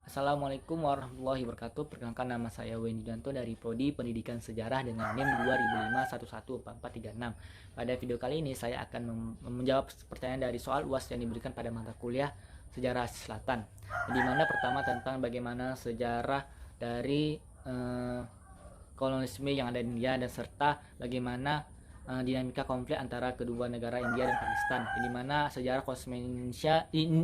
Assalamualaikum warahmatullahi wabarakatuh. Perkenalkan, nama saya Wen Yudanto dari Prodi Pendidikan Sejarah dengan NIM 2005114436. Pada video kali ini saya akan menjawab pertanyaan dari soal UAS yang diberikan pada mata kuliah Sejarah Selatan. Di mana pertama tentang bagaimana sejarah dari kolonialisme yang ada di India dan serta bagaimana dinamika konflik antara kedua negara India dan Pakistan, di mana sejarah kolonialisme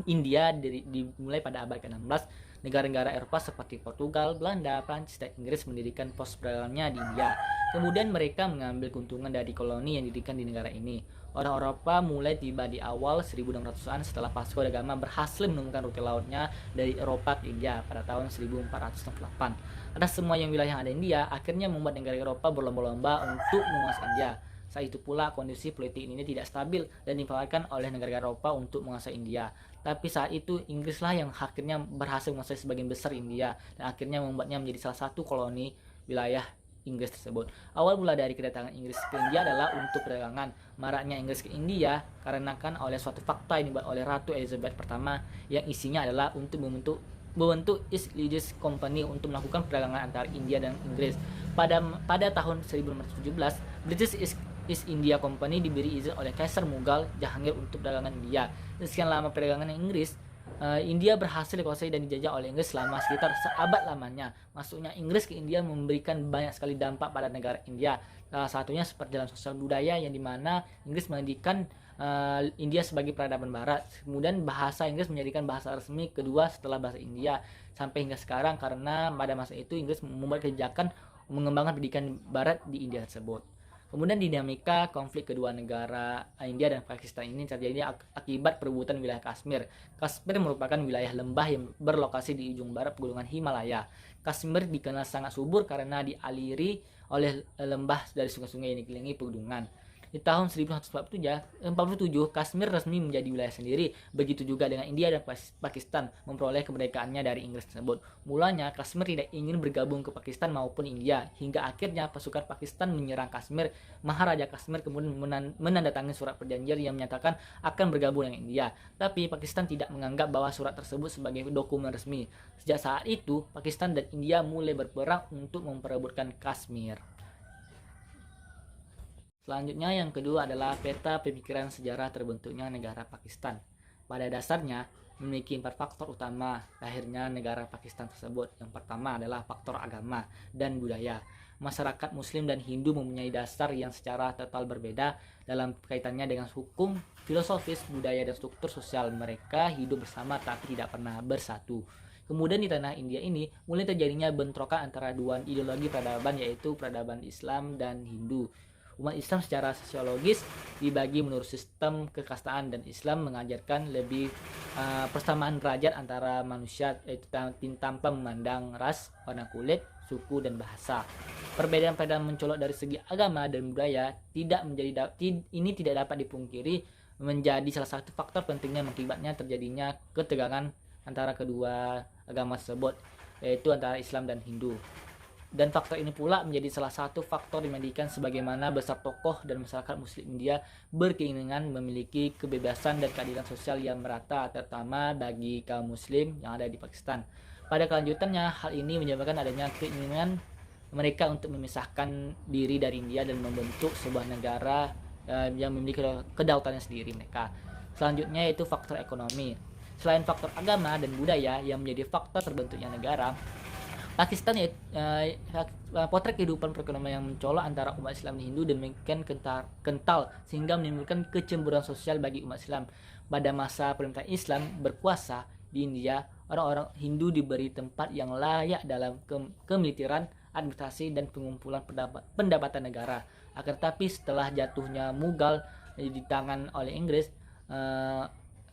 India dimulai pada abad ke-16. Negara-negara Eropa seperti Portugal, Belanda, Prancis, dan Inggris mendirikan pos perdagangannya di India. Kemudian mereka mengambil keuntungan dari koloni yang didirikan di negara ini. Orang Eropa mulai tiba di awal 1600-an setelah Vasco da Gama berhasil menemukan rute lautnya dari Eropa ke India pada tahun 1468. Atas semua yang wilayah yang ada di India, akhirnya membuat negara Eropa berlomba-lomba untuk menguasai India. Saat itu pula kondisi politik ini tidak stabil dan dimanfaatkan oleh negara Eropa untuk menguasai India. Tapi saat itu Inggrislah yang akhirnya berhasil menguasai sebagian besar India dan akhirnya membuatnya menjadi salah satu koloni wilayah Inggris tersebut. Awal mula dari kedatangan Inggris ke India adalah untuk perdagangan. Maraknya Inggris ke India karenakan oleh suatu fakta yang dibuat oleh Ratu Elizabeth pertama yang isinya adalah untuk membentuk East India Company untuk melakukan perdagangan antara India dan Inggris. Pada tahun 1617, British East India Company diberi izin oleh Kaisar Mughal Jahangir untuk perdagangan India. Sekian lama perdagangan Inggris, India berhasil dikuasai dan dijajah oleh Inggris selama sekitar seabad lamanya. Masuknya Inggris ke India memberikan banyak sekali dampak pada negara India. Salah satunya seperti dalam sosial budaya yang dimana Inggris menjadikan India sebagai peradaban Barat. Kemudian bahasa Inggris menjadikan bahasa resmi kedua setelah bahasa India sampai hingga sekarang, karena pada masa itu Inggris membuat kebijakan mengembangkan pendidikan Barat di India tersebut. Kemudian dinamika konflik kedua negara India dan Pakistan ini terjadi akibat perebutan wilayah Kashmir. Kashmir merupakan wilayah lembah yang berlokasi di ujung barat pegunungan Himalaya. Kashmir dikenal sangat subur karena dialiri oleh lembah dari sungai-sungai yang dikelilingi pegunungan. Di tahun 1947, Kashmir resmi menjadi wilayah sendiri. Begitu juga dengan India dan Pakistan memperoleh kemerdekaannya dari Inggris tersebut. Mulanya Kashmir tidak ingin bergabung ke Pakistan maupun India, hingga akhirnya pasukan Pakistan menyerang Kashmir. Maharaja Kashmir kemudian menandatangani surat perjanjian yang menyatakan akan bergabung dengan India. Tapi Pakistan tidak menganggap bahwa surat tersebut sebagai dokumen resmi. Sejak saat itu, Pakistan dan India mulai berperang untuk memperebutkan Kashmir. Selanjutnya yang kedua adalah peta pemikiran sejarah terbentuknya negara Pakistan. Pada dasarnya memiliki 4 faktor utama lahirnya negara Pakistan tersebut. Yang pertama adalah faktor agama dan budaya. Masyarakat Muslim dan Hindu mempunyai dasar yang secara total berbeda dalam kaitannya dengan hukum, filosofis, budaya, dan struktur sosial. Mereka hidup bersama tapi tidak pernah bersatu. Kemudian di tanah India ini mulai terjadinya bentrokan antara dua ideologi peradaban, yaitu peradaban Islam dan Hindu. Umat Islam secara sosiologis dibagi menurut sistem kekastaan, dan Islam mengajarkan lebih persamaan derajat antara manusia, yaitu tanpa memandang ras, warna kulit, suku, dan bahasa. Perbedaan-perbedaan mencolok dari segi agama dan budaya ini tidak dapat dipungkiri menjadi salah satu faktor pentingnya mengakibatnya terjadinya ketegangan antara kedua agama tersebut, yaitu antara Islam dan Hindu. Dan faktor ini pula menjadi salah satu faktor yang menjadikan sebagaimana besar tokoh dan masyarakat Muslim India berkeinginan memiliki kebebasan dan keadilan sosial yang merata, terutama bagi kaum Muslim yang ada di Pakistan. Pada kelanjutannya, hal ini menyebabkan adanya keinginan mereka untuk memisahkan diri dari India dan membentuk sebuah negara yang memiliki kedaulatannya sendiri mereka. Selanjutnya yaitu faktor ekonomi. Selain faktor agama dan budaya yang menjadi faktor terbentuknya negara, Pakistan potret kehidupan perekonomian yang mencolok antara umat Islam dan Hindu demikian kental sehingga menimbulkan kecemburuan sosial bagi umat Islam. Pada masa pemerintahan Islam berkuasa di India, orang-orang Hindu diberi tempat yang layak dalam kemiliteran, administrasi, dan pengumpulan pendapatan negara. Akan tetapi setelah jatuhnya Mughal di tangan oleh Inggris,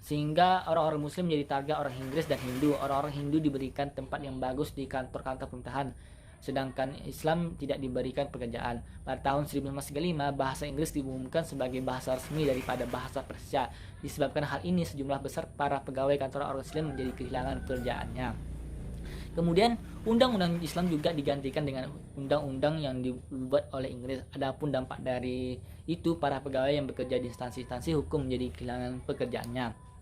sehingga orang-orang Muslim menjadi target orang Inggris dan Hindu. Orang-orang Hindu diberikan tempat yang bagus di kantor-kantor pemerintahan, sedangkan Islam tidak diberikan pekerjaan. Pada tahun 1935, bahasa Inggris diumumkan sebagai bahasa resmi daripada bahasa Persia. Disebabkan hal ini, sejumlah besar para pegawai kantor orang Muslim menjadi kehilangan pekerjaannya. Kemudian undang-undang Islam juga digantikan dengan undang-undang yang dibuat oleh Inggris. Adapun dampak dari itu, para pegawai yang bekerja di instansi-instansi hukum menjadi kehilangan pekerjaannya.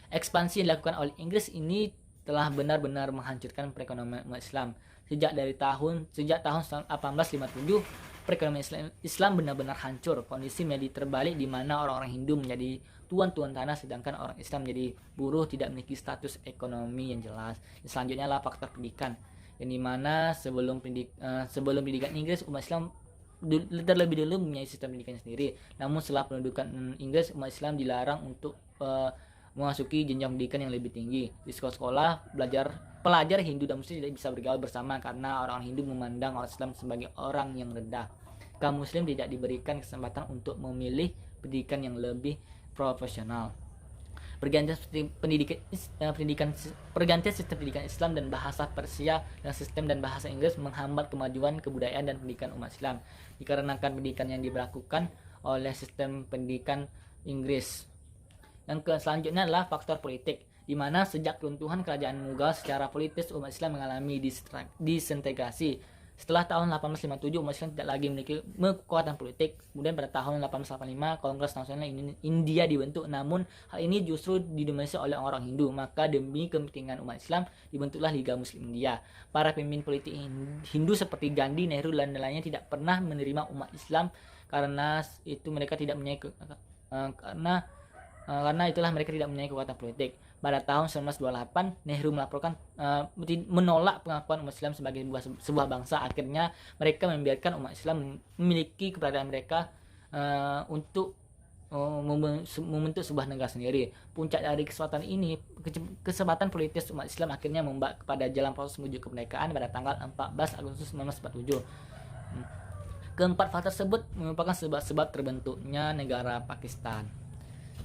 Ekspansi yang dilakukan oleh Inggris ini telah benar-benar menghancurkan perekonomian umat Islam. Sejak tahun 1857, perekonomian Islam benar-benar hancur. Kondisi menjadi terbalik di mana orang-orang Hindu menjadi tuan-tuan tanah sedangkan orang Islam menjadi buruh, tidak memiliki status ekonomi yang jelas. Selanjutnya adalah faktor pendidikan, yang dimana sebelum pendidikan Inggris, umat Islam terlebih dulu mempunyai sistem pendidikan sendiri. Namun setelah pendudukan Inggris, umat Islam dilarang untuk memasuki jenjang pendidikan yang lebih tinggi. Di sekolah-sekolah, pelajar Hindu dan Muslim tidak bisa bergaul bersama karena orang Hindu memandang orang Islam sebagai orang yang rendah. Kaum Muslim tidak diberikan kesempatan untuk memilih pendidikan yang lebih profesional. Pergantian sistem pendidikan Islam dan bahasa Persia dan sistem dan bahasa Inggris menghambat kemajuan kebudayaan dan pendidikan umat Islam, dikarenakan pendidikan yang diberlakukan oleh sistem pendidikan Inggris. Yang selanjutnya adalah faktor politik, di mana sejak runtuhan kerajaan Mughal secara politis umat Islam mengalami disintegrasi. Setelah tahun 1857, umat Islam tidak lagi memiliki kekuatan politik. Kemudian pada tahun 1885, Kongres Nasional India dibentuk, namun hal ini justru didominasi oleh orang Hindu. Maka demi kepentingan umat Islam, dibentuklah Liga Muslim India. Para pemimpin politik Hindu seperti Gandhi, Nehru, dan lainnya tidak pernah menerima umat Islam karena itu mereka tidak mempunyai karena itulah mereka tidak mempunyai kekuatan politik. Pada tahun 1928, Nehru menolak pengakuan umat Islam sebagai sebuah bangsa. Akhirnya mereka membiarkan umat Islam memiliki keberadaan mereka untuk membentuk sebuah negara sendiri. Puncak dari kesempatan politis umat Islam akhirnya membawa kepada jalan proses menuju kemerdekaan pada tanggal 14 Agustus 1947. Keempat faktor tersebut merupakan sebab terbentuknya negara Pakistan.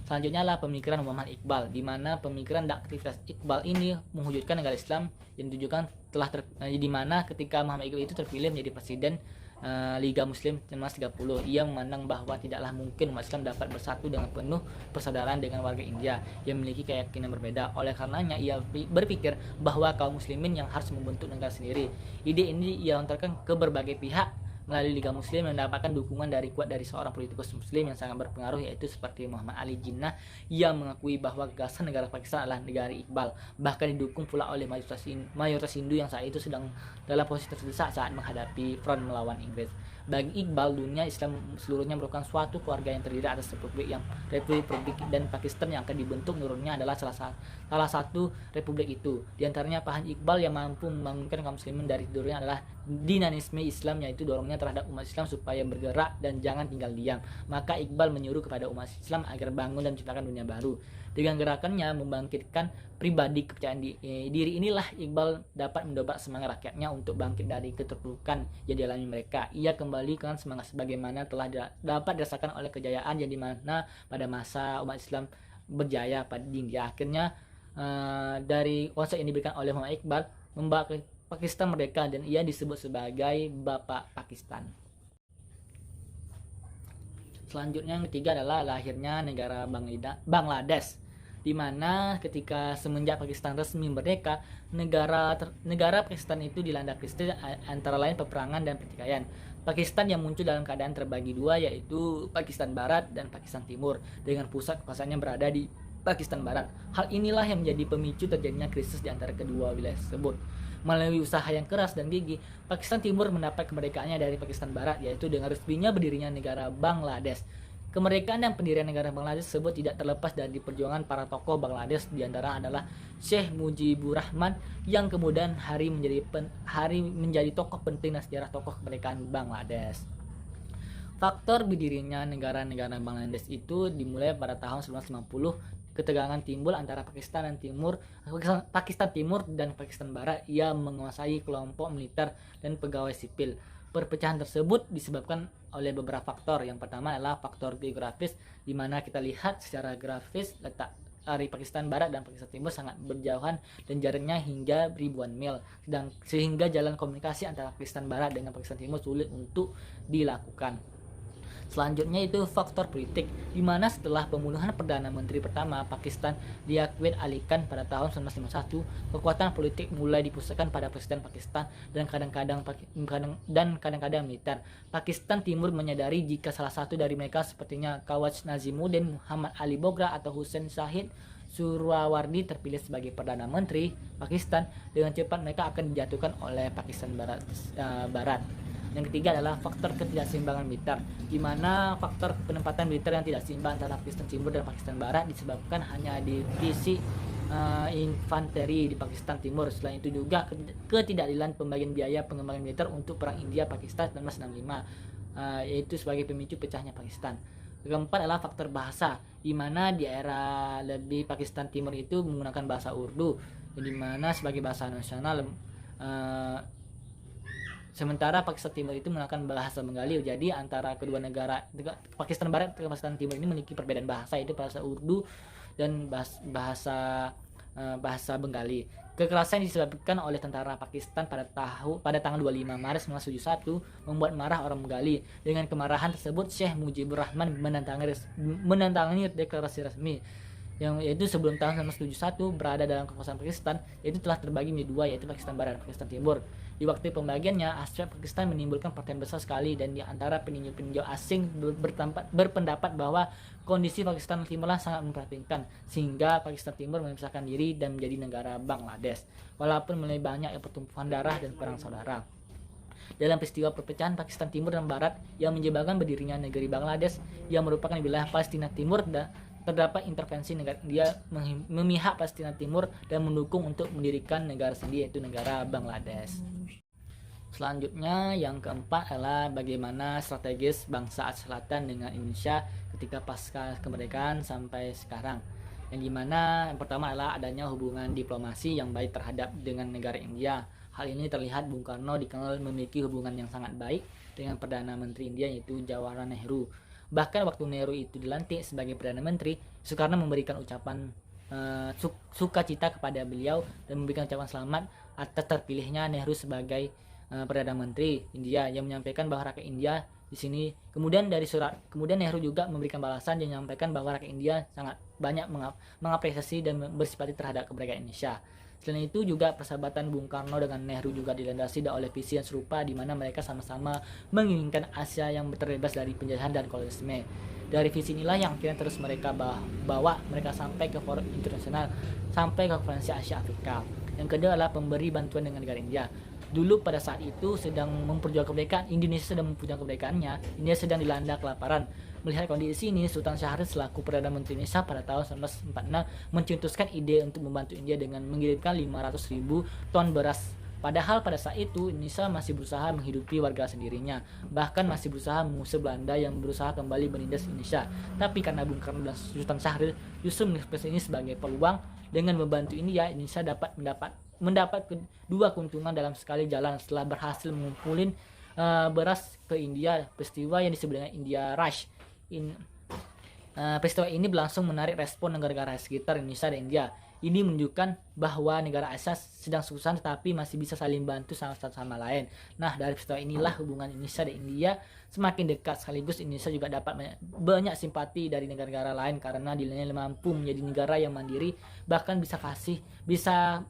Selanjutnya adalah pemikiran Muhammad Iqbal, di mana pemikiran dan aktivitas Iqbal ini mewujudkan negara Islam yang ditujukan di mana ketika Muhammad Iqbal itu terpilih menjadi presiden Liga Muslim 1930, ia memandang bahwa tidaklah mungkin umat Islam dapat bersatu dengan penuh persaudaraan dengan warga India yang memiliki keyakinan berbeda. Oleh karenanya ia berpikir bahwa kaum muslimin yang harus membentuk negara sendiri. Ide ini ia lontarkan ke berbagai pihak melalui Liga Muslim, mendapatkan dukungan kuat dari seorang politikus Muslim yang sangat berpengaruh, yaitu seperti Muhammad Ali Jinnah, yang mengakui bahwa gagasan negara Pakistan adalah negara Iqbal. Bahkan didukung pula oleh mayoritas Hindu yang saat itu sedang dalam posisi terdesak saat menghadapi front melawan Inggris. Bagi Iqbal, dunia Islam seluruhnya merupakan suatu keluarga yang terdiri atas Republik dan Pakistan yang akan dibentuk menurutnya adalah salah satu republik itu. Di antaranya paham Iqbal yang mampu membangunkan kaum muslimin dari tidurnya adalah dinamisme Islam, yaitu dorongnya terhadap umat Islam supaya bergerak dan jangan tinggal diam. Maka Iqbal menyuruh kepada umat Islam agar bangun dan menciptakan dunia baru. Dengan gerakannya membangkitkan pribadi kepercayaan diri inilah Iqbal dapat mendobrak semangat rakyatnya untuk bangkit dari keterpurukan yang dialami mereka. Ia kembali dengan semangat sebagaimana telah dapat dirasakan oleh kejayaan yang dimana pada masa umat Islam berjaya pada India. Akhirnya dari konsep yang diberikan oleh Muhammad Iqbal membawa Pakistan merdeka dan ia disebut sebagai Bapak Pakistan. Selanjutnya yang ketiga adalah lahirnya negara Bangladesh, di mana ketika semenjak Pakistan resmi merdeka, negara Pakistan itu dilanda krisis antara lain peperangan dan pertikaian. Pakistan yang muncul dalam keadaan terbagi dua, yaitu Pakistan Barat dan Pakistan Timur, dengan pusat kekuasaannya berada di Pakistan Barat. Hal inilah yang menjadi pemicu terjadinya krisis di antara kedua wilayah tersebut. Melalui usaha yang keras dan gigih, Pakistan Timur mendapat kemerdekaannya dari Pakistan Barat, yaitu dengan resminya berdirinya negara Bangladesh. Kemerdekaan dan pendirian negara Bangladesh tersebut tidak terlepas dari perjuangan para tokoh Bangladesh, di antara adalah Syekh Mujibur Rahman yang kemudian hari menjadi tokoh penting dan sejarah tokoh kemerdekaan Bangladesh. Faktor berdirinya negara-negara Bangladesh itu dimulai pada tahun 1950. Ketegangan timbul antara Pakistan Timur dan Pakistan Barat. Ia menguasai kelompok militer dan pegawai sipil. Perpecahan tersebut disebabkan oleh beberapa faktor. Yang pertama adalah faktor geografis, di mana kita lihat secara grafis letak dari Pakistan Barat dan Pakistan Timur sangat berjauhan dan jaraknya hingga ribuan mil, sehingga jalan komunikasi antara Pakistan Barat dengan Pakistan Timur sulit untuk dilakukan. Selanjutnya itu faktor politik, di mana setelah pembunuhan Perdana Menteri pertama Pakistan Liaquat Ali Khan pada tahun 1951, kekuatan politik mulai dipusatkan pada Presiden Pakistan dan kadang-kadang militer. Pakistan Timur menyadari jika salah satu dari mereka sepertinya Khawaj Nazimuddin, Muhammad Ali Bogra atau Hussein Shahid Suhrawardi terpilih sebagai Perdana Menteri Pakistan, dengan cepat mereka akan dijatuhkan oleh Pakistan Barat. Yang ketiga adalah faktor ketidakseimbangan militer, di mana faktor penempatan militer yang tidak seimbang antara Pakistan Timur dan Pakistan Barat disebabkan hanya divisi infanteri di Pakistan Timur. Selain itu juga ketidakadilan pembagian biaya pengembangan militer untuk perang India-Pakistan 1965, yaitu sebagai pemicu pecahnya Pakistan. Keempat adalah faktor bahasa, di mana di era lebih Pakistan Timur itu menggunakan bahasa Urdu, di mana sebagai bahasa nasional, sementara Pakistan Timur itu menggunakan bahasa Bengali. Jadi antara kedua negara, Pakistan Barat dan Pakistan Timur ini memiliki perbedaan bahasa, yaitu bahasa Urdu dan bahasa Bengali. Kekerasan disebabkan oleh tentara Pakistan pada tanggal 25 Maret 1971 membuat marah orang Bengali. Dengan kemarahan tersebut, Syekh Mujibur Rahman menandatangani deklarasi resmi, yaitu sebelum tahun 1971 berada dalam kekuasaan Pakistan, yaitu telah terbagi menjadi dua, yaitu Pakistan Barat dan Pakistan Timur. Di waktu pembagiannya, aspek Pakistan menimbulkan perhatian besar sekali, dan di antara peninjau-peninjau asing berpendapat bahwa kondisi Pakistan Timurlah sangat memprihatinkan, sehingga Pakistan Timur memisahkan diri dan menjadi negara Bangladesh, walaupun mulai banyak pertumpahan darah dan perang saudara. Dalam peristiwa perpecahan Pakistan Timur dan Barat yang menyebabkan berdirinya negeri Bangladesh yang merupakan wilayah Palestina Timur, terdapat intervensi negara India memihak Palestina Timur dan mendukung untuk mendirikan negara sendiri, yaitu negara Bangladesh. Selanjutnya yang keempat adalah bagaimana strategis bangsa Asia Selatan dengan Indonesia ketika pasca kemerdekaan sampai sekarang. Yang dimana yang pertama adalah adanya hubungan diplomasi yang baik terhadap dengan negara India. Hal ini terlihat Bung Karno dikenal memiliki hubungan yang sangat baik dengan Perdana Menteri India, yaitu Jawaharlal Nehru. Bahkan waktu Nehru itu dilantik sebagai Perdana Menteri, Soekarno memberikan ucapan sukacita kepada beliau dan memberikan ucapan selamat atas terpilihnya Nehru sebagai Perdana Menteri India, yang menyampaikan bahwa rakyat India di sini. Kemudian Nehru juga memberikan balasan yang menyampaikan bahwa rakyat India sangat banyak mengapresiasi dan bersimpati terhadap kemerdekaan Indonesia. Selain itu juga persahabatan Bung Karno dengan Nehru juga dilandasi oleh visi yang serupa, di mana mereka sama-sama menginginkan Asia yang terbebas dari penjajahan dan kolonialisme. Dari visi inilah yang akhirnya terus mereka bawa mereka sampai ke forum internasional, sampai ke konferensi Asia Afrika. Yang kedua adalah pemberi bantuan dengan negara India. Dulu pada saat itu sedang memperjuangkan kemerdekaan, Indonesia sedang memperjuangkan kemerdekaannya, India sedang dilanda kelaparan. Melihat kondisi ini, Sultan Syahrir selaku Perdana Menteri Indonesia pada tahun 1946 mencetuskan ide untuk membantu India dengan mengirimkan 500.000 ton beras. Padahal pada saat itu Indonesia masih berusaha menghidupi warga sendirinya, bahkan masih berusaha mengusir Belanda yang berusaha kembali menindas Indonesia. Tapi karena Bung Karno dan Sultan Syahrir justru mengekspresi ini sebagai peluang, dengan membantu Indonesia dapat mendapat dua keuntungan dalam sekali jalan setelah berhasil mengumpulin beras ke India. Peristiwa yang disebut dengan India Rush. Peristiwa ini berlangsung menarik respon negara-negara sekitar Indonesia dan India. Ini menunjukkan bahwa negara Asia sedang susah tetapi masih bisa saling bantu satu sama lain. Nah, dari peristiwa inilah hubungan Indonesia dan India semakin dekat, sekaligus Indonesia juga dapat banyak simpati dari negara-negara lain karena dinilai mampu menjadi negara yang mandiri, bahkan bisa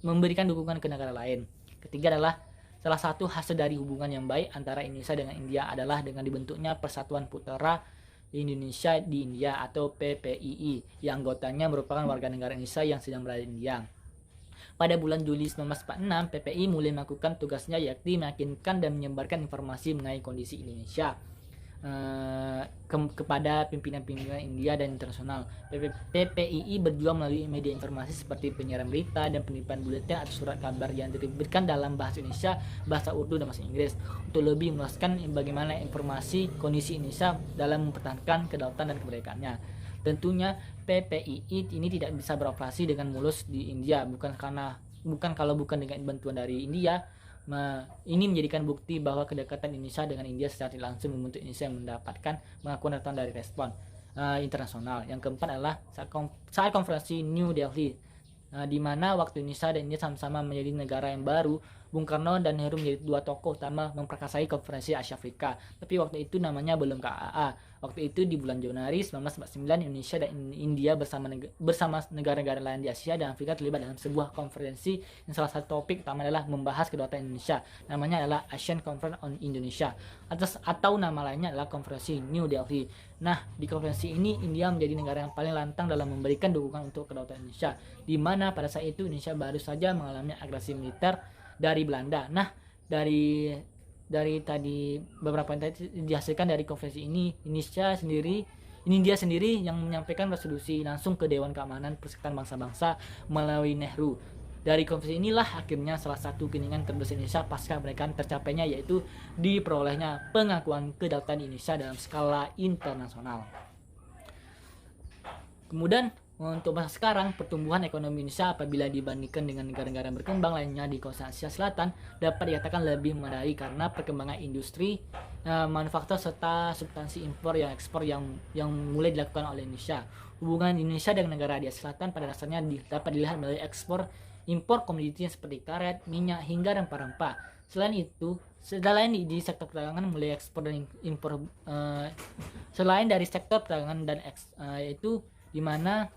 memberikan dukungan ke negara lain. Ketiga adalah salah satu hasil dari hubungan yang baik antara Indonesia dengan India adalah dengan dibentuknya Persatuan Putra Indonesia di India atau PPII, yang anggotanya merupakan warga negara Indonesia yang sedang berada di India. Pada bulan Juli 1946, PPI mulai melakukan tugasnya, yakni meyakinkan dan menyebarkan informasi mengenai kondisi Indonesia kepada pimpinan-pimpinan India dan internasional. PPII berjuang melalui media informasi seperti penyiaran berita dan penelitian buletin atau surat kabar yang diterbitkan dalam bahasa Indonesia, bahasa Urdu, dan bahasa Inggris untuk lebih meluaskan bagaimana informasi kondisi Indonesia dalam mempertahankan kedaulatan dan kemerdekaannya. Tentunya PPII ini tidak bisa beroperasi dengan mulus di India, bukan dengan bantuan dari India. Ini menjadikan bukti bahwa kedekatan Indonesia dengan India secara langsung membentuk Indonesia yang mendapatkan pengakuan datang dari respon internasional. Yang keempat adalah saat konferensi New Delhi, di mana waktu Indonesia dan India sama-sama menjadi negara yang baru, Bung Karno dan Nehru menjadi dua tokoh utama memperkasai konferensi Asia Afrika. Tapi waktu itu namanya belum KAA. Waktu itu di bulan Januari 1949 Indonesia dan India bersama negara-negara lain di Asia dan Afrika terlibat dalam sebuah konferensi yang salah satu topik utama adalah membahas kedaulatan Indonesia. Namanya adalah Asian Conference on Indonesia atau nama lainnya adalah Konferensi New Delhi. Nah, di konferensi ini India menjadi negara yang paling lantang dalam memberikan dukungan untuk kedaulatan Indonesia, di mana pada saat itu Indonesia baru saja mengalami agresi militer dari Belanda. Nah, dari tadi beberapa yang tadi dihasilkan dari konferensi ini, India sendiri yang menyampaikan resolusi langsung ke Dewan Keamanan Persekutuan Bangsa-Bangsa melalui Nehru. Dari konferensi inilah akhirnya salah satu keinginan terbesar Indonesia pasca kemerdekaan tercapainya, yaitu diperolehnya pengakuan kedaulatan Indonesia dalam skala internasional. Kemudian untuk masa sekarang, pertumbuhan ekonomi Indonesia apabila dibandingkan dengan negara-negara berkembang lainnya di kawasan Asia Selatan dapat dikatakan lebih memadai karena perkembangan industri, manufaktur serta substansi impor yang ekspor yang mulai dilakukan oleh Indonesia. Hubungan Indonesia dengan negara di Asia Selatan pada dasarnya dapat dilihat melalui impor komoditi seperti karet, minyak hingga rempah-rempah. Selain di sektor perdagangan mulai ekspor dan impor selain dari sektor perdagangan dan yaitu di mana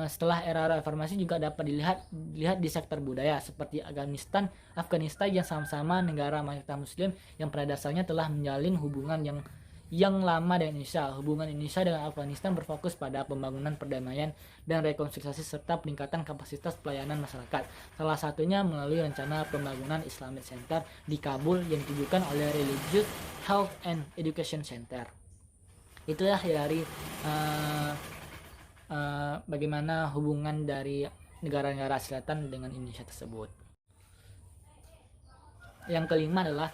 setelah era reformasi juga dapat dilihat di sektor budaya seperti Afghanistan yang sama-sama negara mayoritas Muslim yang pada dasarnya telah menjalin hubungan yang lama dengan Indonesia. Hubungan Indonesia dengan Afghanistan berfokus pada pembangunan perdamaian dan rekonsiliasi serta peningkatan kapasitas pelayanan masyarakat. Salah satunya melalui rencana pembangunan Islamic Center di Kabul yang ditujukan oleh Religious Health and Education Center. Itulah dari bagaimana hubungan dari negara-negara Selatan dengan Indonesia tersebut. Yang kelima adalah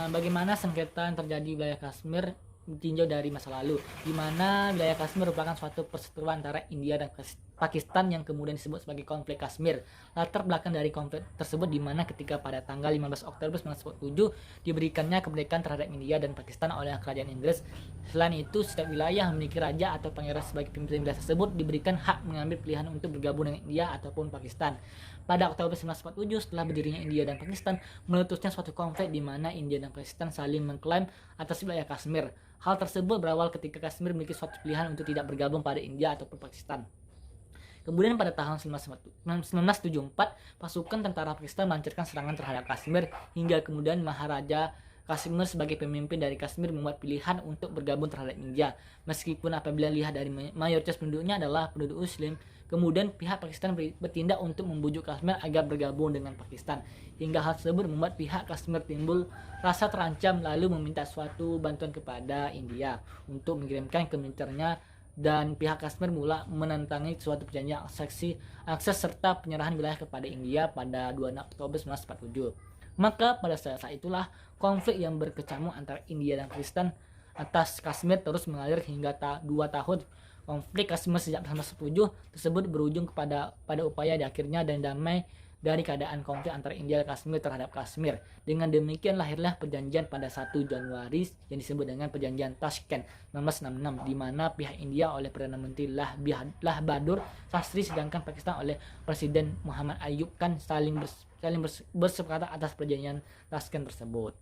bagaimana sengketa yang terjadi di wilayah Kashmir ditinjau dari masa lalu, di mana wilayah Kashmir merupakan suatu perseteruan antara India dan Pakistan yang kemudian disebut sebagai konflik Kashmir. Latar belakang dari konflik tersebut di mana ketika pada tanggal 15 Oktober 1947 diberikannya kemerdekaan terhadap India dan Pakistan oleh kerajaan Inggris. Selain itu, setiap wilayah memiliki raja atau pangeran sebagai pemimpin wilayah tersebut diberikan hak mengambil pilihan untuk bergabung dengan India ataupun Pakistan. Pada Oktober 1947, setelah berdirinya India dan Pakistan, meletusnya suatu konflik di mana India dan Pakistan saling mengklaim atas wilayah Kashmir. Hal tersebut berawal ketika Kashmir memiliki suatu pilihan untuk tidak bergabung pada India ataupun Pakistan. Kemudian pada tahun 1974, pasukan tentara Pakistan melancarkan serangan terhadap Kashmir hingga kemudian Maharaja Kashmir sebagai pemimpin dari Kashmir membuat pilihan untuk bergabung terhadap India. Meskipun apabila lihat dari mayoritas penduduknya adalah penduduk Muslim, kemudian pihak Pakistan bertindak untuk membujuk Kashmir agar bergabung dengan Pakistan. Hingga hal tersebut membuat pihak Kashmir timbul rasa terancam lalu meminta suatu bantuan kepada India untuk mengirimkan ke militernya, dan pihak Kashmir mula menentangi suatu perjanjian akses serta penyerahan wilayah kepada India pada 2 Oktober 1947. Maka pada saat itulah konflik yang berkecamuk antara India dan Pakistan atas Kashmir terus mengalir hingga 2 tahun. Konflik Kashmir sejak 1947 tersebut berujung pada upaya akhirnya dan damai dari keadaan konflik antara India dan Kashmir terhadap Kashmir. Dengan demikian lahirlah perjanjian pada 1 Januari yang disebut dengan Perjanjian Tashkent 1966, di mana pihak India oleh Perdana Menteri Lah Bahadur Shastri sedangkan Pakistan oleh Presiden Muhammad Ayub Khan saling bersepakat atas perjanjian Tashkent tersebut.